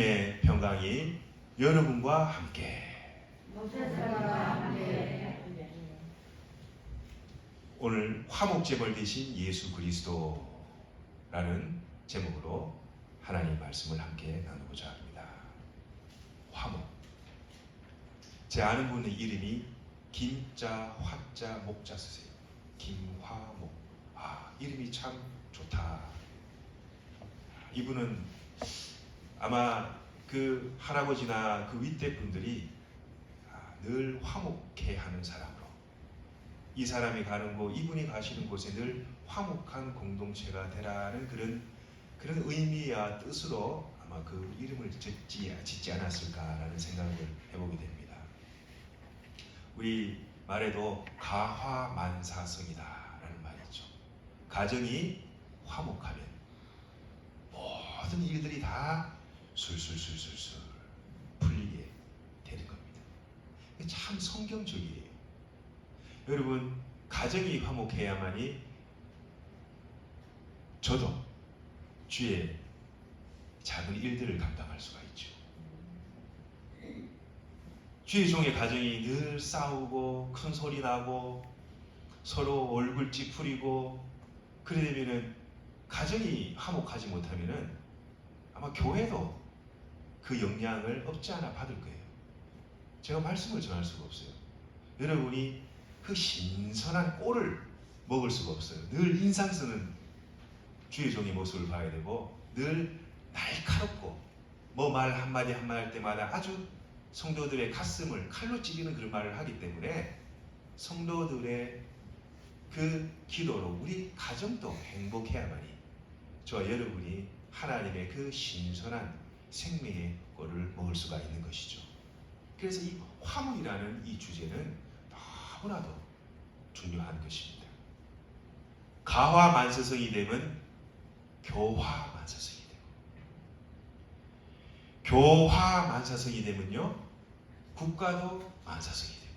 의 평강이 여러분과 함께. 오늘 화목제물 대신 예수 그리스도라는 제목으로 하나님 말씀을 함께 나누고자 합니다. 화목. 제 아는 분의 이름이 김자, 화자, 목자 쓰세요. 김화목. 이름이 참 좋다. 이분은 아마 그 할아버지나 그 윗대 분들이 늘 화목해 하는 사람으로, 이 사람이 가는 곳, 이분이 가시는 곳에 늘 화목한 공동체가 되라는 그런 의미와 뜻으로 아마 그 이름을 짓지 않았을까라는 생각을 해보게 됩니다. 우리 말에도 가화만사성이다라는 말이 있죠. 가정이 화목하면 모든 일들이 다 술술술술술 풀리게 되는 겁니다. 참 성경적이에요. 여러분, 가정이 화목해야만이 저도 주의 작은 일들을 감당할 수가 있죠. 주의 종의 가정이 늘 싸우고 큰 소리 나고 서로 얼굴 찌푸리고 그래 되면은, 가정이 화목하지 못하면은 아마 교회도 그 영향을 없지 않아 받을 거예요. 제가 말씀을 전할 수가 없어요. 여러분이 그 신선한 꼴을 먹을 수가 없어요. 늘 인상 쓰는 주의 종의 모습을 봐야 되고, 늘 날카롭고 말 한마디 한마디 할 때마다 아주 성도들의 가슴을 칼로 찌르는 그런 말을 하기 때문에, 성도들의 그 기도로 우리 가정도 행복해야만이 저와 여러분이 하나님의 그 신선한 생명의 꼴을 먹을 수가 있는 것이죠. 그래서 이 화목이라는 이 주제는 너무나도 중요한 것입니다. 가화만사성이 되면 교화만사성이 되고, 교화만사성이 되면요 국가도 만사성이 되고,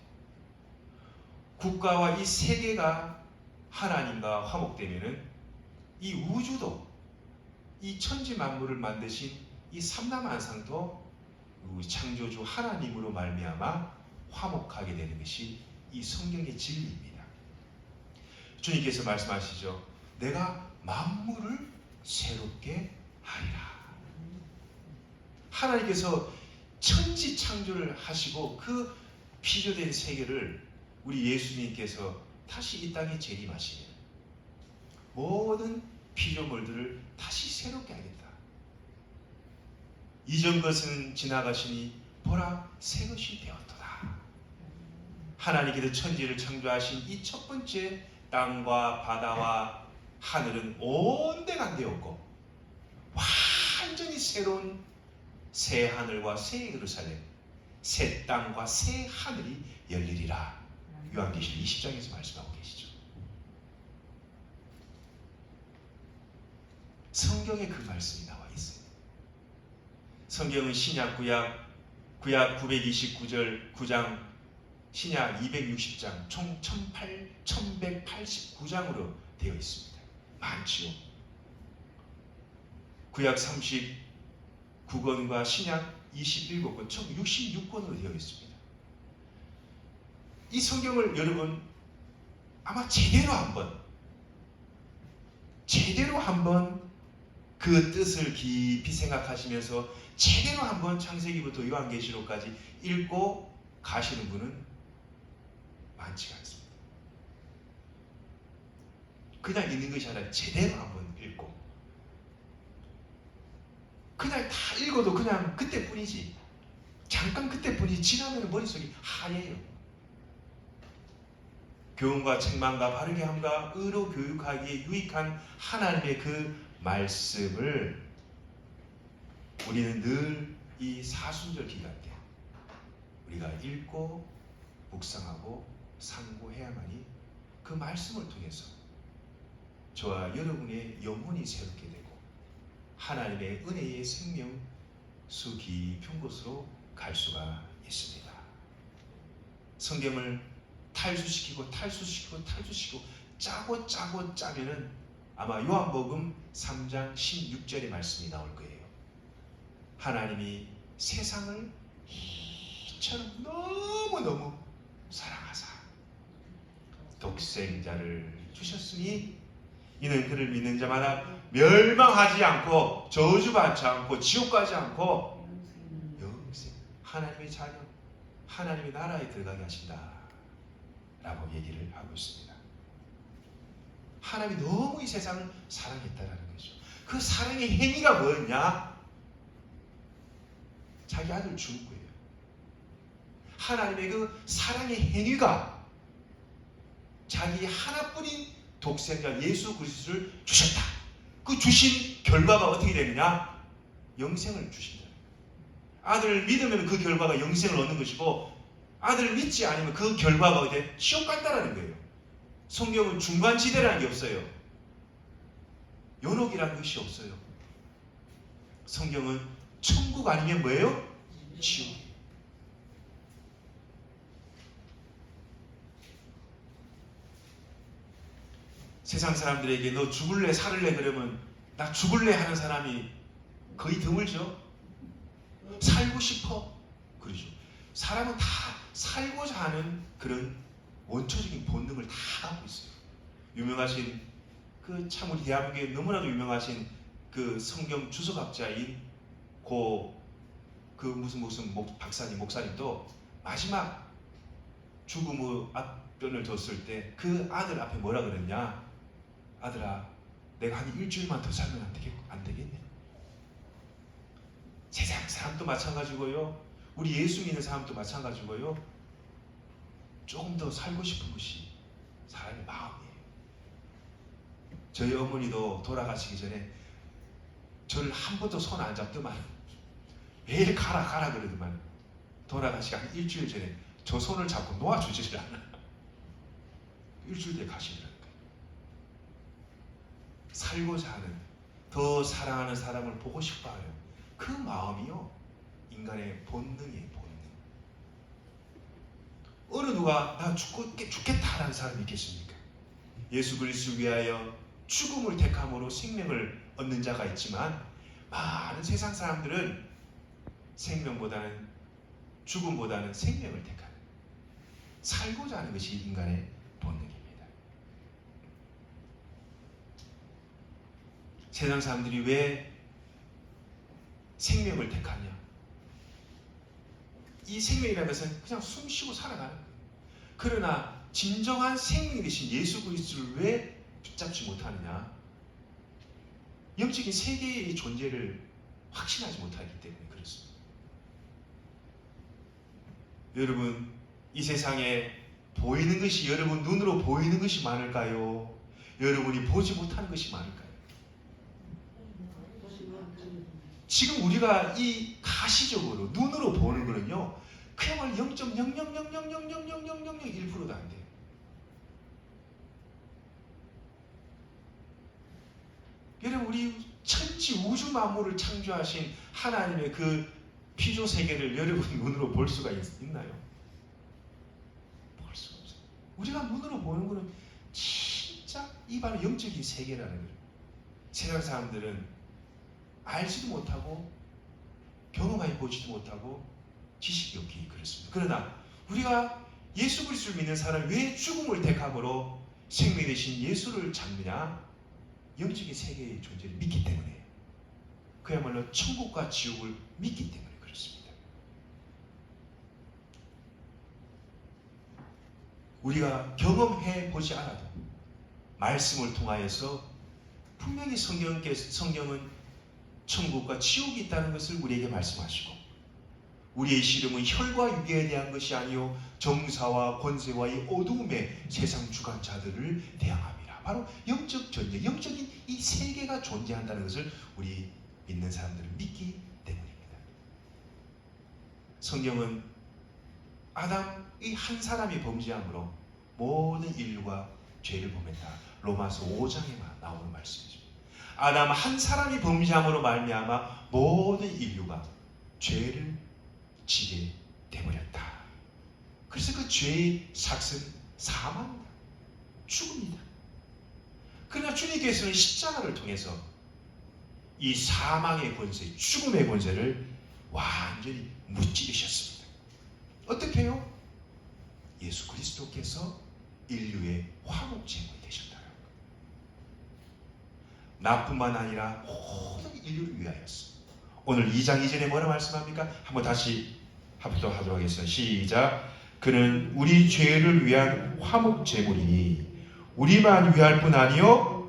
국가와 이 세계가 하나님과 화목되면은 이 우주도, 이 천지 만물을 만드신 이 삼라만상도 창조주 하나님으로 말미암아 화목하게 되는 것이 이 성경의 진리입니다. 주님께서 말씀하시죠. 내가 만물을 새롭게 하리라. 하나님께서 천지 창조를 하시고 그 피조된 세계를 우리 예수님께서 다시 이 땅에 재림하시면 모든 피조물들을 다시 새롭게 하겠다. 이전 것은 지나가시니 보라 새 것이 되었도다. 하나님께서 천지를 창조하신 이 첫 번째 땅과 바다와 하늘은 온데가 되었고, 완전히 새로운 새 하늘과 새 예루살렘, 새 땅과 새 하늘이 열리리라. 요한계시록 20장에서 말씀하고 계시죠. 성경에 그 말씀이 나와 있어요. 성경은 신약, 구약 929절 9장, 신약 260장, 총 1189장으로 되어 있습니다. 많지요. 구약 39권과 신약 27권, 총 66권으로 되어 있습니다. 이 성경을 여러분 아마 제대로 한번 그 뜻을 깊이 생각하시면서 제대로 한번 창세기부터 요한계시록까지 읽고 가시는 분은 많지가 않습니다. 그냥 읽는 것이 아니라 제대로 한번 읽고, 그냥 다 읽어도 그냥 그때뿐이지, 잠깐 그때뿐이지, 지나면 머릿속이 하얘요. 교훈과 책망과 바르게 함과 의로 교육하기에 유익한 하나님의 그 말씀을 우리는 늘 이 사순절 기간 때 우리가 읽고 묵상하고 상고해야만이 그 말씀을 통해서 저와 여러분의 영혼이 새롭게 되고 하나님의 은혜의 생명수 깊은 곳으로 갈 수가 있습니다. 성경을 탈수시키고 짜고 짜면은 아마 요한복음 3장 16절의 말씀이 나올 거예요. 하나님이 세상을 이처럼 너무너무 사랑하사 독생자를 주셨으니 이는 그를 믿는 자마다 멸망하지 않고 저주받지 않고 지옥 가지 않고 영생, 하나님의 자녀, 하나님의 나라에 들어가게 하신다 라고 얘기를 하고 있습니다. 하나님이 너무 이 세상을 사랑했다라는 거죠. 그 사랑의 행위가 뭐였냐? 자기 아들 죽은 거예요. 하나님의 그 사랑의 행위가 자기 하나뿐인 독생자 예수 그리스도를 주셨다. 그 주신 결과가 어떻게 되느냐? 영생을 주신다. 아들을 믿으면 그 결과가 영생을 얻는 것이고, 아들을 믿지 않으면 그 결과가 어디 지옥 간다라는 거예요. 성경은 중간지대라는 게 없어요. 연옥이라는 것이 없어요. 성경은 천국 아니면 뭐예요? 지옥. 세상 사람들에게 너 죽을래 살을래 그러면 나 죽을래 하는 사람이 거의 드물죠. 살고 싶어 그러죠. 사람은 다 살고자 하는 그런 원초적인 본능을 다 갖고 있어요. 유명하신 그 참 우리 대한민국에 너무나도 유명하신 그 성경 주석학자인 그 무슨 박사님 목사님도 마지막 죽음의 앞변을 뒀을 때 그 아들 앞에 뭐라 그랬냐? 아들아, 내가 한 일주일만 더 살면 안 되겠네. 세상 사람도 마찬가지고요. 우리 예수 믿는 사람도 마찬가지고요. 조금 더 살고 싶은 것이 사람의 마음이에요. 저희 어머니도 돌아가시기 전에 저를 한 번도 손 안 잡더만 매일 가라 그러더만 돌아가시기 한 일주일 전에 저 손을 잡고 놓아주지를 않아. 일주일 뒤에 가시더라고요. 살고자 하는, 더 사랑하는 사람을 보고 싶어하는 그 마음이요, 인간의 본능이에요. 본능. 어느 누가 나 죽겠다라는 사람이 있겠습니까? 예수 그리스도를 위하여 죽음을 택함으로 생명을 얻는 자가 있지만, 많은 세상 사람들은 생명보다는, 죽음보다는 생명을 택하는, 살고자 하는 것이 인간의 본능입니다. 세상 사람들이 왜 생명을 택하냐? 이 생명이라는 것은 그냥 숨 쉬고 살아가는 거예요. 그러나 진정한 생명이 되신 예수 그리스도를 왜 붙잡지 못하느냐? 영적인 세계의 존재를 확신하지 못하기 때문에 그렇습니다. 여러분, 이 세상에 보이는 것이, 여러분 눈으로 보이는 것이 많을까요? 여러분이 보지 못하는 것이 많을까요? 지금 우리가 이 가시적으로 눈으로 보는 거는요, 그야말로 0.000000001%도 안 돼요. 여러분, 우리 천지 우주 만물을 창조하신 하나님의 그 피조 세계를 여러분 눈으로 볼 수가 있나요? 볼 수가 없어요. 우리가 눈으로 보는 거는 진짜 이 바로 영적인 세계라는 거예요. 세상 사람들은 알지도 못하고 경험하여 보지도 못하고 지식이 없기 그렇습니다. 그러나 우리가 예수 그리스도를 믿는 사람이 왜 죽음을 택함으로 생명 되신 예수를 잡느냐? 영적인 세계의 존재를 믿기 때문에, 그야말로 천국과 지옥을 믿기 때문에 그렇습니다. 우리가 경험해 보지 않아도 말씀을 통하여서 분명히 성경은 천국과 지옥이 있다는 것을 우리에게 말씀하시고, 우리의 시름은 혈과 육에 대한 것이 아니요 정사와 권세와 이 어두움의 세상 주관자들을 대항함이라. 바로 영적 전쟁, 영적인 이 세계가 존재한다는 것을 우리 믿는 사람들은 믿기 때문입니다. 성경은 아담의 한 사람이 범죄함으로 모든 인류가 죄를 범했다. 로마서 5장에만 나오는 말씀이죠. 아담 한 사람이 범죄함으로 말미암아 모든 인류가 죄를 지게 되버렸다. 그래서 그 죄의 삭은 사망이다. 죽음이다. 그러나 주님께서는 십자가를 통해서 이 사망의 권세, 죽음의 권세를 완전히 무찌르셨습니다. 어떻게 해요? 예수 그리스도께서 인류의 화목제물이 되셨다는 거예요. 나뿐만 아니라 모든 인류를 위하였어. 오늘 2장 2절에 뭐라 말씀합니까? 한번 다시 합독하도록 하겠습니다. 시작. 그는 우리 죄를 위한 화목제물이니 우리만 위할 뿐 아니요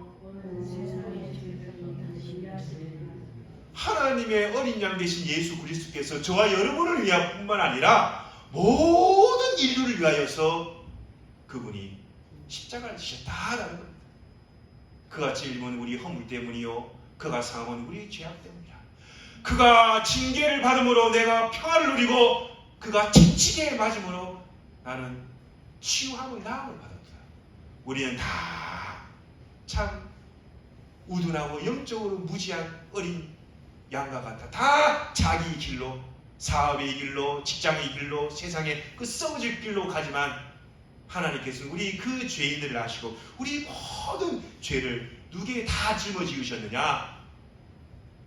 하나님의 어린 양 되신 예수 그리스도께서 저와 여러분을 위할 뿐만 아니라 모든 인류를 위하여서 그분이 십자가를 지셨다라는 겁니다. 그가 찔림은 우리 허물 때문이요 그가 상함은 우리 죄악 때문이라. 그가 징계를 받음으로 내가 평화를 누리고 그가 채찍에 맞음으로 나는 치유함을 나음을 받았다. 우리는 다 참 우둔하고 영적으로 무지한 어린 양과 같아. 다 자기 길로, 사업의 길로, 직장의 길로, 세상의 그 썩어질 길로 가지만 하나님께서는 우리 그 죄인들을 아시고 우리 모든 죄를 누구에게 다 짊어지우셨느냐?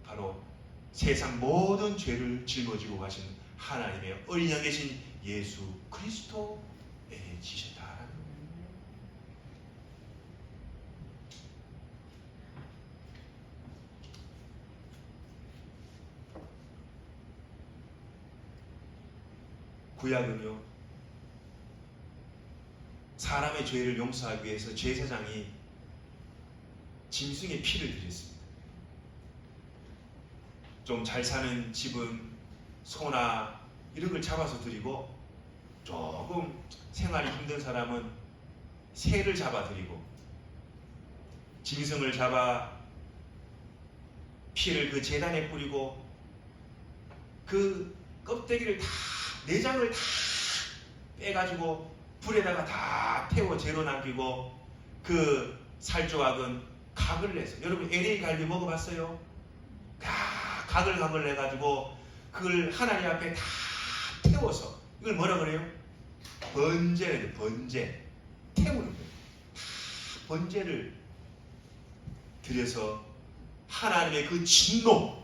바로 세상 모든 죄를 짊어지고 가신 하나님의 어린 양 계신 예수 그리스도에 지셨다라는 거예요. 구약은요, 사람의 죄를 용서하기 위해서 제사장이 짐승의 피를 드렸습니다. 좀 잘 사는 집은 소나 이런 걸 잡아서 드리고, 조금 생활이 힘든 사람은 새를 잡아 드리고, 짐승을 잡아 피를 그 제단에 뿌리고, 그 껍데기를 다, 내장을 다 빼가지고 불에다가 다 태워 재로 남기고, 그 살조각은 각을 내서, 여러분 LA 갈비 먹어봤어요? 각을 해가지고 그걸 하나님 앞에 다 태워서, 이걸 뭐라 그래요? 번제래요. 번제. 태우는 거예요. 다 번제를 드려서 하나님의 그 진노를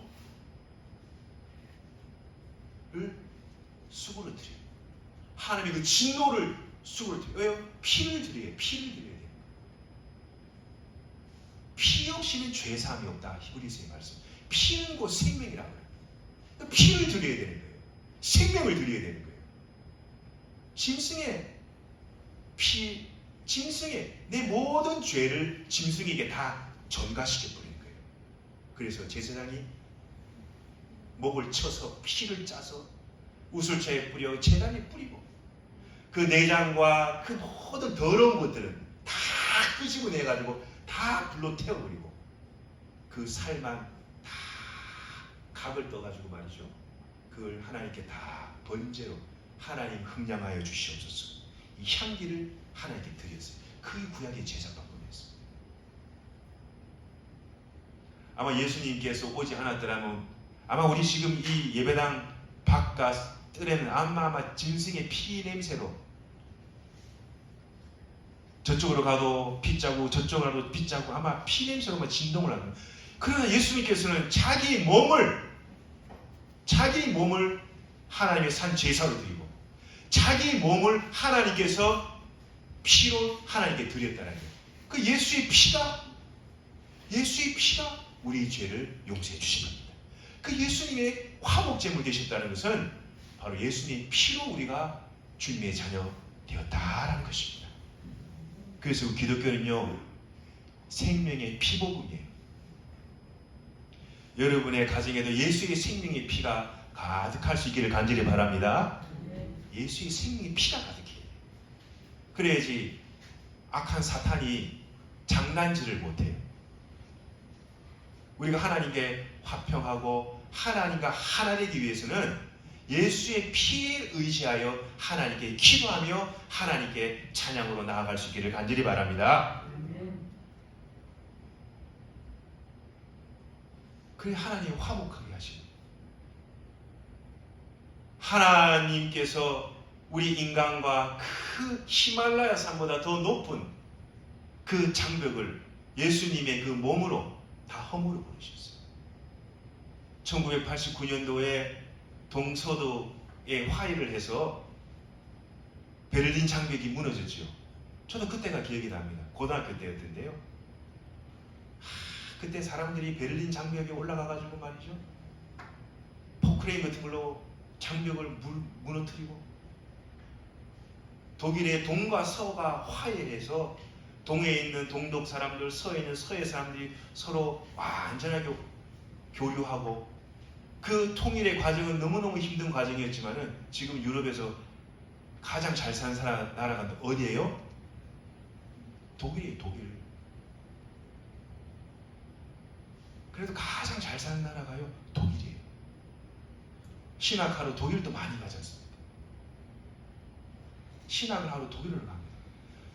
수고로 드려요. 하나님의 그 진노를 수고로 드려요. 왜요? 피를 드려요. 피를 드려야 돼요. 피 없이는 죄사함이 없다. 히브리서의 말씀. 피는 곧 생명이라고 해요. 피를 드려야 되는 거예요. 생명을 드려야 되는 거예요. 짐승의 피, 짐승의 내 모든 죄를 짐승에게 다 전가시켜 버리는 거예요. 그래서 제사장이 목을 쳐서 피를 짜서 우슬차에 뿌려 제단에 뿌리고, 그 내장과 그 모든 더러운 것들은 다 끄집어내가지고 다 불로 태워버리고, 그 살만 다 각을 떠가지고 말이죠, 그걸 하나님께 다 번제로 하나님 흥량하여 주시옵소서. 이 향기를 하나님께 드렸어요. 그 구약의 제사 방법이었어요. 아마 예수님께서 오지 않았더라면 아마 우리 지금 이 예배당 바깥 뜰에는 아마 짐승의 피 냄새로, 저쪽으로 가도 피 짜고 저쪽으로 가도 피 짜고 아마 피 냄새로만 진동을 합니다. 그러나 예수님께서는 자기 몸을 하나님의 산 제사로 드리고, 자기 몸을 하나님께서 피로 하나님께 드렸다는 거예요. 그 예수의 피가 우리 죄를 용서해 주신 겁니다. 그 예수님의 화목제물 되셨다는 것은 바로 예수님의 피로 우리가 주님의 자녀 되었다라는 것입니다. 그래서 기독교는요, 생명의 피복음이에요. 여러분의 가정에도 예수의 생명의 피가 가득할 수 있기를 간절히 바랍니다. 예수의 생명의 피가 가득해. 그래야지 악한 사탄이 장난질을 못해요. 우리가 하나님께 화평하고 하나님과 하나 되기 위해서는 예수의 피에 의지하여 하나님께 기도하며 하나님께 찬양으로 나아갈 수 있기를 간절히 바랍니다. 그래 하나님 화목하게 하시고, 하나님께서 우리 인간과 그 히말라야 산보다 더 높은 그 장벽을 예수님의 그 몸으로 다 허물어 버리셨어요. 1989년도에 동서도에 화해를 해서 베를린 장벽이 무너졌죠. 저도 그때가 기억이 납니다. 고등학교 때였던데요. 그때 사람들이 베를린 장벽에 올라가가지고 말이죠, 포크레인 같은 걸로 장벽을 무너뜨리고, 독일의 동과 서가 화해해서 동에 있는 동독 사람들, 서에 있는 서의 사람들이 서로 완전하게 교류하고, 그 통일의 과정은 너무너무 힘든 과정이었지만은 지금 유럽에서 가장 잘 사는 나라가 어디예요? 독일이에요. 독일. 그래도 가장 잘 사는 나라가요, 독일이에요. 신학하러 독일도 많이 가지 않습니까? 신학을 하러 독일을 갑니다.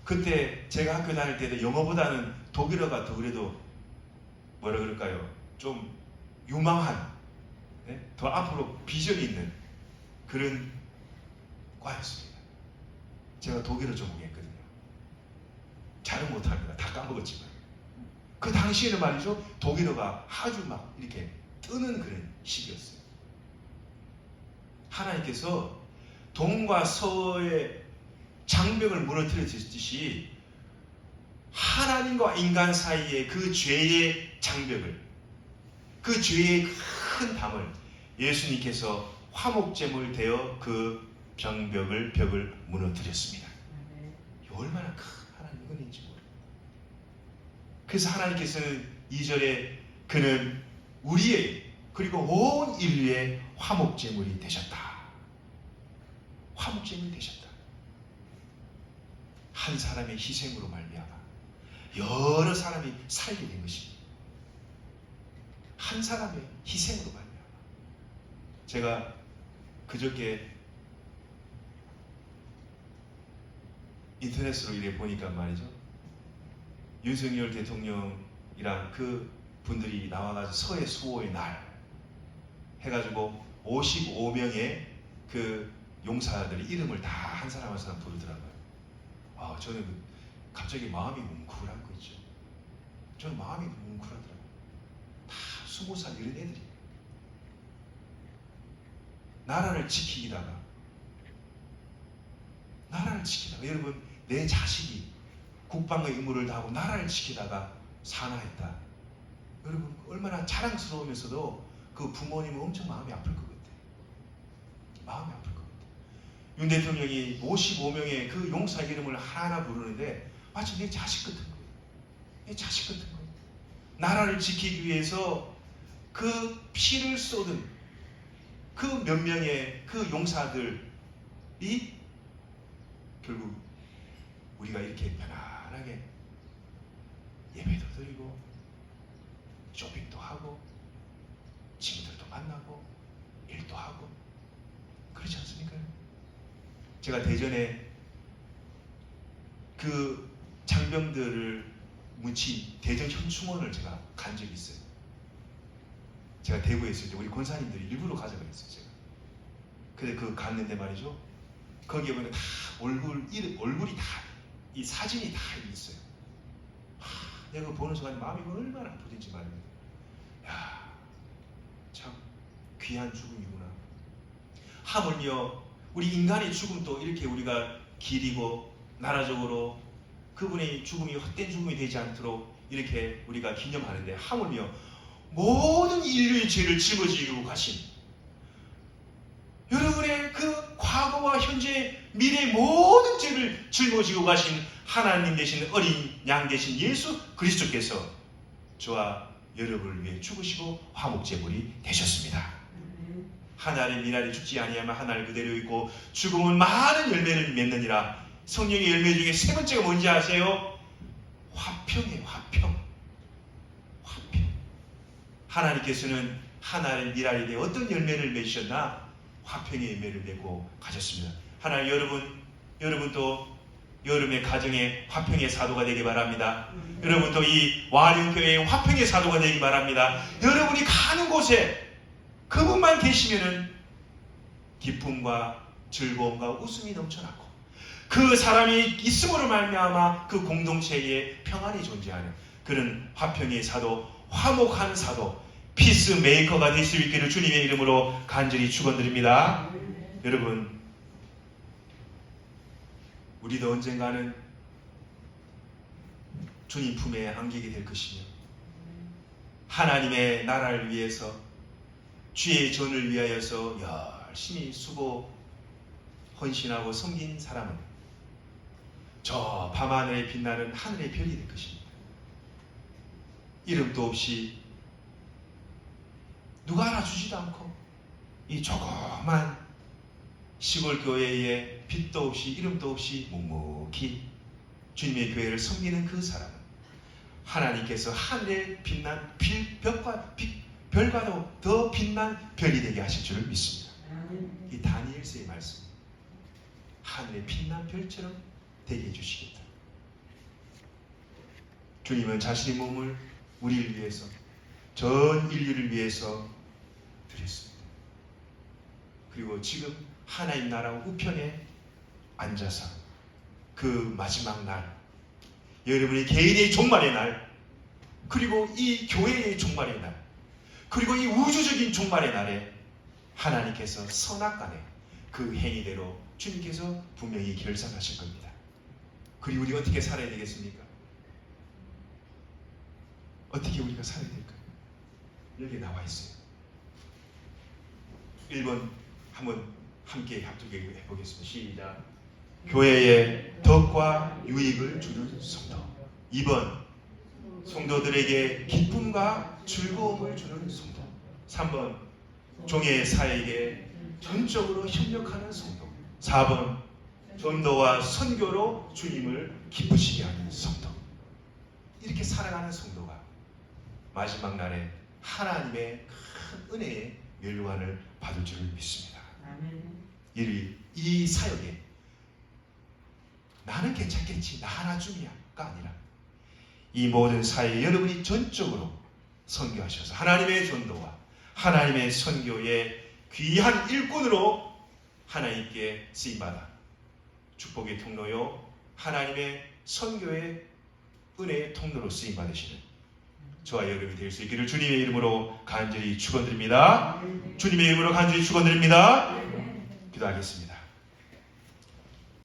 그때 제가 학교 다닐 때도 영어보다는 독일어가 더 그래도 뭐라 그럴까요? 좀 유망한, 네? 더 앞으로 비전이 있는 그런 과였습니다. 제가 독일어 전공했거든요. 잘은 못합니다. 다 까먹었지만. 그 당시에는 말이죠, 독일어가 아주 막 이렇게 뜨는 그런 시기였어요. 하나님께서 동과 서의 장벽을 무너뜨렸듯이 하나님과 인간 사이의 그 죄의 장벽을, 그 죄의 큰 담을 예수님께서 화목제물 되어 그 벽을 무너뜨렸습니다. 얼마나 큰 하나님 은혜인지 모릅니다. 그래서 하나님께서는 2절에 그는 우리의 그리고 온 인류의 화목제물이 되셨다. 화목제물이 되셨다. 한 사람의 희생으로 말미암아 여러 사람이 살게 된 것입니다. 한 사람의 희생으로 말미암아. 제가 그저께 인터넷으로 이래 보니까 말이죠, 윤석열 대통령이랑 그 분들이 나와가지고 서해 수호의 날 해가지고 55명의 그 용사들의 이름을 다 한 사람 한 사람 부르더라고요. 저는 갑자기 마음이 뭉클한 거 있죠. 저는 마음이 뭉클하더라고요. 다 20살 이런 애들이 나라를 지키다가 여러분, 내 자식이 국방의 의무를 다하고 나라를 지키다가 사나했다. 여러분, 얼마나 자랑스러우면서도 그 부모님은 엄청 마음이 아플 것 같아요. 마음이 아플 것 같아요. 윤 대통령이 55명의 그 용사 이름을 하나하나 부르는데 마치 내 자식 같은 거예요. 내 자식 같은 거예요. 나라를 지키기 위해서 그 피를 쏟은 그 몇 명의 그 용사들이 결국 우리가 이렇게 편안하게 예배도 드리고 쇼핑도 하고 친구들도 만나고 일도 하고 그렇지 않습니까? 제가 대전에 그 장병들을 묻힌 대전 현충원을 제가 간 적이 있어요. 제가 대구에 있을 때 우리 권사님들이 일부러 가져가 있어요. 제가. 근데 그 갔는데 말이죠, 거기에 보면 다 얼굴이 다 이 사진이 다 있어요. 내가 보는 순간 마음이 얼마나 아프든지 말입니다. 야, 참 귀한 죽음이구나. 하물며 우리 인간의 죽음도 이렇게 우리가 기리고 나라적으로 그분의 죽음이 헛된 죽음이 되지 않도록 이렇게 우리가 기념하는데, 하물며 모든 인류의 죄를 짊어지고 가신, 여러분의 그 과거와 현재 미래의 모든 죄를 짊어지고 가신 하나님 되신 어린 양 되신 예수 그리스도께서 저와 여러분을 위해 죽으시고 화목제물이 되셨습니다. 하나를 미나리 죽지 아니하면 하나를 그대로 있고 죽음은 많은 열매를 맺느니라. 성령의 열매 중에 세 번째가 뭔지 아세요? 화평이에요. 화평. 하나님께서는 하나를 미나리 되어 어떤 열매를 맺으셨나? 화평의 열매를 내고 가셨습니다. 하나님, 여러분도 여름의 가정에 화평의 사도가 되기 바랍니다. 여러분도 이 와룡교회의 화평의 사도가 되기 바랍니다. 여러분이 가는 곳에 그분만 계시면은 기쁨과 즐거움과 웃음이 넘쳐나고, 그 사람이 있음으로 말미암아 그 공동체에 평안이 존재하는 그런 화평의 사도, 화목한 사도, 피스메이커가 될 수 있기를 주님의 이름으로 간절히 축원드립니다. 여러분, 우리도 언젠가는 주님 품에 안기게 될 것이며 하나님의 나라를 위해서 주의 전을 위하여서 열심히 수고 헌신하고 섬긴 사람은 저 밤하늘에 빛나는 하늘의 별이 될 것입니다. 이름도 없이 누가 알아주지도 않고 이 조그만 시골 교회에 빛도 없이 이름도 없이 묵묵히 주님의 교회를 섬기는 그 사람은 하나님께서 하늘에 빛난 별과도 더 빛난 별이 되게 하실 줄 믿습니다. 이 다니엘서의 말씀, 하늘에 빛난 별처럼 되게 해주시겠다. 주님은 자신의 몸을 우리를 위해서, 전 인류를 위해서 드렸습니다. 그리고 지금 하나님 나라 우편에 앉아서 그 마지막 날, 여러분의 개인의 종말의 날, 그리고 이 교회의 종말의 날, 그리고 이 우주적인 종말의 날에 하나님께서 선악간에 그 행위대로 주님께서 분명히 결산하실 겁니다. 그리고 우리가 어떻게 살아야 되겠습니까? 어떻게 우리가 살아야 될까요? 여기 나와 있어요. 1번 한번 함께 합독해 보겠습니다. 시작. 교회에 덕과 유익을 주는 성도. 2번 성도들에게 기쁨과 즐거움을 주는 성도. 3번 종의 사에게 전적으로 협력하는 성도. 4번 전도와 선교로 주님을 기쁘시게 하는 성도. 이렇게 살아가는 성도가 마지막 날에 하나님의 큰 은혜의 멸관을 받을 줄 믿습니다. 이 사역에 나는 괜찮겠지, 나 하나쯤이야가 아니라 이 모든 사회에 여러분이 전적으로 선교하셔서 하나님의 전도와 하나님의 선교의 귀한 일꾼으로 하나님께 쓰임받아 축복의 통로요 하나님의 선교의 은혜의 통로로 쓰임받으시는 저와 여러분이 될 수 있기를 주님의 이름으로 간절히 축원드립니다. 주님의 이름으로 간절히 축원드립니다. 기도하겠습니다.